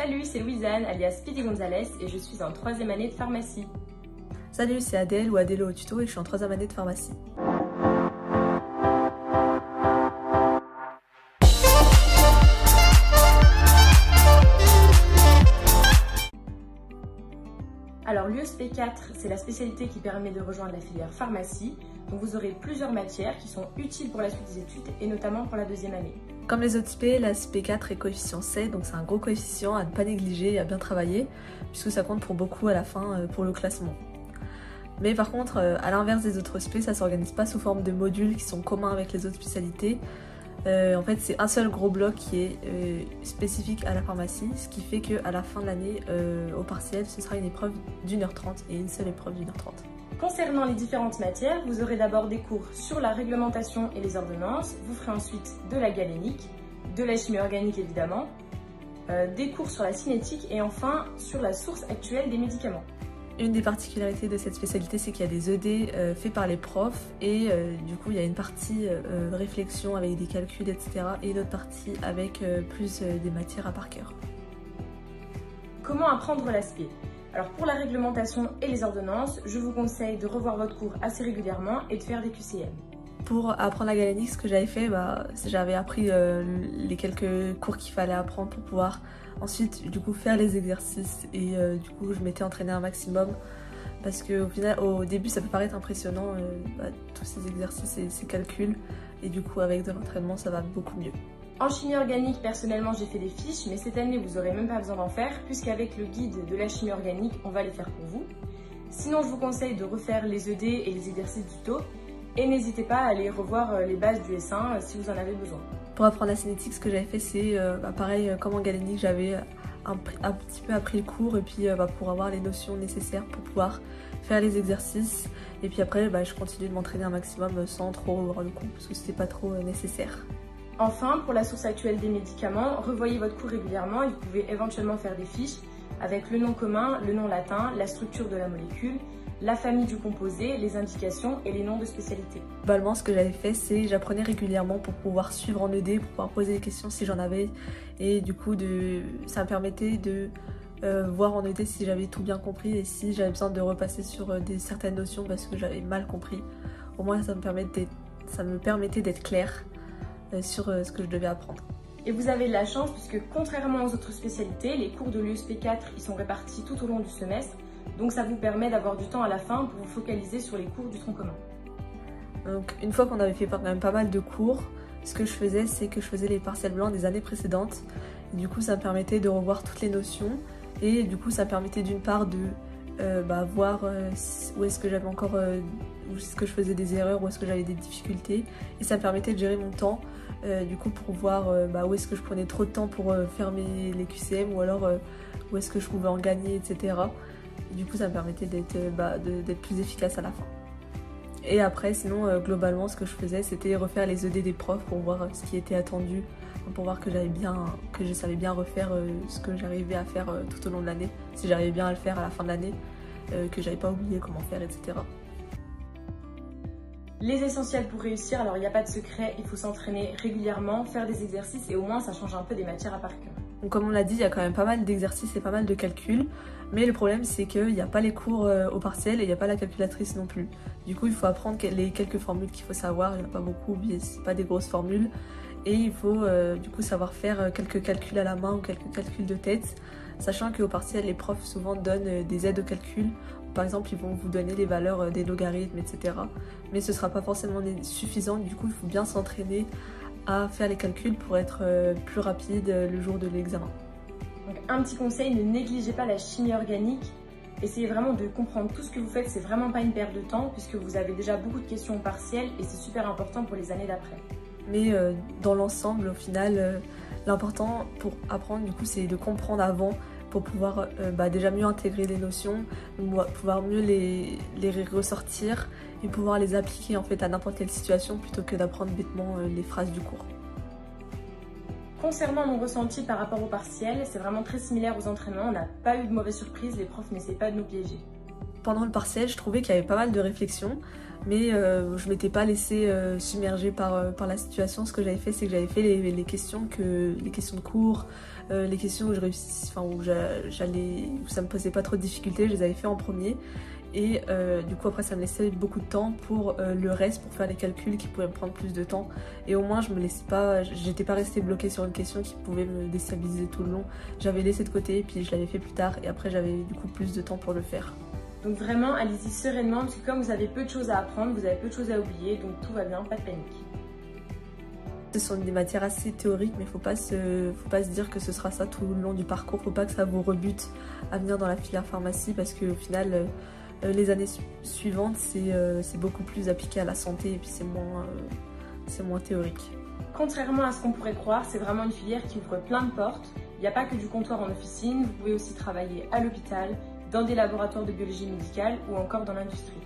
Salut, c'est Louisanne, alias Speedy Gonzalez, et je suis en 3e année de pharmacie. Salut, c'est Adèle ou Adèle au tuto et je suis en 3e année de pharmacie. Alors l'USP 4, c'est la spécialité qui permet de rejoindre la filière pharmacie. Donc vous aurez plusieurs matières qui sont utiles pour la suite des études et notamment pour la 2e année. Comme les autres spé, la SP4 est coefficient 7, donc c'est un gros coefficient à ne pas négliger et à bien travailler, puisque ça compte pour beaucoup à la fin pour le classement. Mais par contre, à l'inverse des autres spé, ça s'organise pas sous forme de modules qui sont communs avec les autres spécialités. En fait, c'est un seul gros bloc qui est spécifique à la pharmacie, ce qui fait qu'à la fin de l'année, au partiel, ce sera une épreuve d'1h30 et une seule épreuve d'1h30. Concernant les différentes matières, vous aurez d'abord des cours sur la réglementation et les ordonnances, vous ferez ensuite de la galénique, de la chimie organique évidemment, des cours sur la cinétique et enfin sur la source actuelle des médicaments. Une des particularités de cette spécialité, c'est qu'il y a des ED faits par les profs et du coup il y a une partie réflexion avec des calculs, etc. et une autre partie avec plus des matières à par cœur. Comment apprendre l'ASP? Alors pour la réglementation et les ordonnances, je vous conseille de revoir votre cours assez régulièrement et de faire des QCM. Pour apprendre la galénique, ce que j'avais fait, j'avais appris les quelques cours qu'il fallait apprendre pour pouvoir ensuite du coup faire les exercices et du coup je m'étais entraînée un maximum parce qu'au final, au début ça peut paraître impressionnant tous ces exercices et ces calculs et du coup avec de l'entraînement ça va beaucoup mieux. En chimie organique, personnellement j'ai fait des fiches, mais cette année vous n'aurez même pas besoin d'en faire puisqu'avec le guide de la chimie organique on va les faire pour vous. Sinon je vous conseille de refaire les ED et les exercices du taux. Et n'hésitez pas à aller revoir les bases du S1 si vous en avez besoin. Pour apprendre la cinétique, ce que j'avais fait, c'est pareil, comme en galénique, j'avais un petit peu appris le cours et puis pour avoir les notions nécessaires pour pouvoir faire les exercices. Et puis après, je continue de m'entraîner un maximum sans trop revoir le cours parce que c'était pas trop nécessaire. Enfin, pour la source actuelle des médicaments, revoyez votre cours régulièrement et vous pouvez éventuellement faire des fiches avec le nom commun, le nom latin, la structure de la molécule, la famille du composé, les indications et les noms de spécialité. Globalement, ce que j'avais fait, c'est j'apprenais régulièrement pour pouvoir suivre en ED, pour pouvoir poser des questions si j'en avais. Et du coup, ça me permettait de voir en ED si j'avais tout bien compris et si j'avais besoin de repasser sur certaines notions parce que j'avais mal compris. Au moins, ça me permettait d'être claire sur ce que je devais apprendre. Et vous avez de la chance puisque contrairement aux autres spécialités, les cours de l'USP 4 ils sont répartis tout au long du semestre. Donc ça vous permet d'avoir du temps à la fin pour vous focaliser sur les cours du tronc commun. Donc une fois qu'on avait fait quand même pas mal de cours, ce que je faisais, c'est que je faisais les partiels blancs des années précédentes. Et du coup ça me permettait de revoir toutes les notions et du coup ça me permettait d'une part de voir où est-ce que j'avais encore, où est-ce que je faisais des erreurs, où est-ce que j'avais des difficultés. Et ça me permettait de gérer mon temps du coup pour voir où est-ce que je prenais trop de temps pour faire les QCM ou alors où est-ce que je pouvais en gagner, etc. Et du coup ça me permettait d'être plus efficace à la fin. Et après sinon globalement ce que je faisais c'était refaire les ED des profs pour voir ce qui était attendu, pour voir que je savais bien refaire ce que j'arrivais à faire tout au long de l'année, si j'arrivais bien à le faire à la fin de l'année, que j'avais pas oublié comment faire, etc. Les essentiels pour réussir, alors il n'y a pas de secret, il faut s'entraîner régulièrement, faire des exercices et au moins ça change un peu des matières à par cœur. Donc comme on l'a dit, il y a quand même pas mal d'exercices et pas mal de calculs, mais le problème c'est qu'il n'y a pas les cours au partiel et il n'y a pas la calculatrice non plus. Du coup il faut apprendre les quelques formules qu'il faut savoir, il n'y en a pas beaucoup, c'est pas des grosses formules, et il faut du coup savoir faire quelques calculs à la main ou quelques calculs de tête, sachant qu'au partiel les profs souvent donnent des aides au calcul. Par exemple, ils vont vous donner les valeurs des logarithmes, etc. Mais ce ne sera pas forcément suffisant, du coup il faut bien s'entraîner à faire les calculs pour être plus rapide le jour de l'examen. Donc un petit conseil, ne négligez pas la chimie organique. Essayez vraiment de comprendre tout ce que vous faites, c'est vraiment pas une perte de temps puisque vous avez déjà beaucoup de questions partielles et c'est super important pour les années d'après. Mais dans l'ensemble, au final, l'important pour apprendre du coup c'est de comprendre avant pour pouvoir déjà mieux intégrer les notions, pouvoir mieux les ressortir et pouvoir les appliquer en fait à n'importe quelle situation plutôt que d'apprendre bêtement les phrases du cours. Concernant mon ressenti par rapport au partiel, c'est vraiment très similaire aux entraînements, on n'a pas eu de mauvaise surprise, les profs n'essaient pas de nous piéger. pendant le partiel, je trouvais qu'il y avait pas mal de réflexions, mais je m'étais pas laissée submerger par la situation. Ce que j'avais fait, c'est que j'avais fait les questions de cours, les questions où je réussissais, enfin où ça me posait pas trop de difficultés, je les avais fait en premier. Et du coup après ça me laissait beaucoup de temps pour le reste, pour faire les calculs qui pouvaient me prendre plus de temps. Et au moins j'étais pas restée bloquée sur une question qui pouvait me déstabiliser tout le long. J'avais laissé de côté, puis je l'avais fait plus tard et après j'avais du coup plus de temps pour le faire. Donc vraiment, allez-y sereinement, parce que comme vous avez peu de choses à apprendre, vous avez peu de choses à oublier, donc tout va bien, pas de panique. Ce sont des matières assez théoriques, mais faut pas se dire que ce sera ça tout le long du parcours. Faut pas que ça vous rebute à venir dans la filière pharmacie, parce qu'au final, les années suivantes, c'est beaucoup plus appliqué à la santé et puis c'est moins théorique. Contrairement à ce qu'on pourrait croire, c'est vraiment une filière qui ouvre plein de portes. Il n'y a pas que du comptoir en officine, vous pouvez aussi travailler à l'hôpital, dans des laboratoires de biologie médicale ou encore dans l'industrie.